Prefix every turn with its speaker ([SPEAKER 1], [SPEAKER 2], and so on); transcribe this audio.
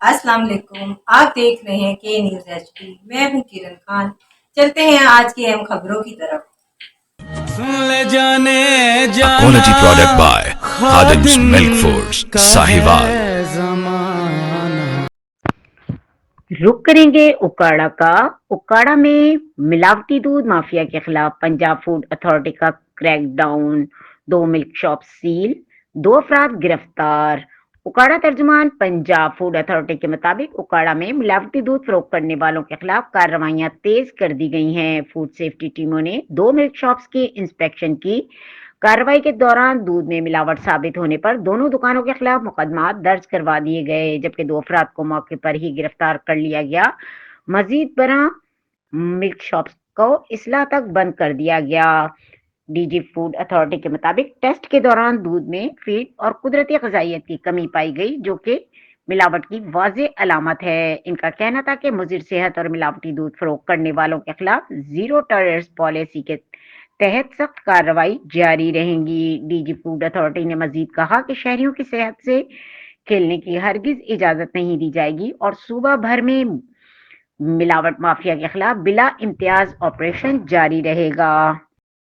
[SPEAKER 1] السلام علیکم، آپ دیکھ رہے ہیں کے نیوز ایچ ڈی۔ میں ہوں کرن خان۔ چلتے ہیں آج کی اہم خبروں کی طرف۔
[SPEAKER 2] A quality product by Khadim's Milk Foods, Sahiwal.
[SPEAKER 3] رخ کریں گے اکاڑا کا۔ اکاڑا میں ملاوٹی دودھ مافیا کے خلاف پنجاب فوڈ اتھارٹی کا کریک ڈاؤن، 2 ملک شاپ سیل، 2 افراد گرفتار۔ اکاڑا ترجمان پنجاب فوڈ اتھارٹی کے مطابق اکاڑا میں ملاوٹی دودھ فروخت کرنے والوں کے خلاف کارروائیاں تیز کر دی گئی ہیں۔ فوڈ سیفٹی ٹیموں نے 2 ملک شاپس کی انسپیکشن کی۔ کارروائی کے دوران دودھ میں ملاوٹ ثابت ہونے پر دونوں دکانوں کے خلاف مقدمات درج کروا دیے گئے، جبکہ 2 افراد کو موقع پر ہی گرفتار کر لیا گیا۔ مزید برآں ملک شاپس کو اصلاح تک بند کر دیا گیا۔ ڈی جی فوڈ اتھارٹی کے مطابق ٹیسٹ کے دوران دودھ میں فیڈ اور قدرتی غذائیت کی کمی پائی گئی، جو کہ ملاوٹ کی واضح علامت ہے۔ ان کا کہنا تھا کہ مضر صحت اور ملاوٹی دودھ فروخت کرنے والوں کے خلاف زیرو ٹالرنس پالیسی کے تحت سخت کارروائی جاری رہیں گی۔ ڈی جی فوڈ اتھارٹی نے مزید کہا کہ شہریوں کی صحت سے کھیلنے کی ہرگز اجازت نہیں دی جائے گی اور صوبہ بھر میں ملاوٹ مافیا کے خلاف بلا امتیاز آپریشن جاری رہے گا۔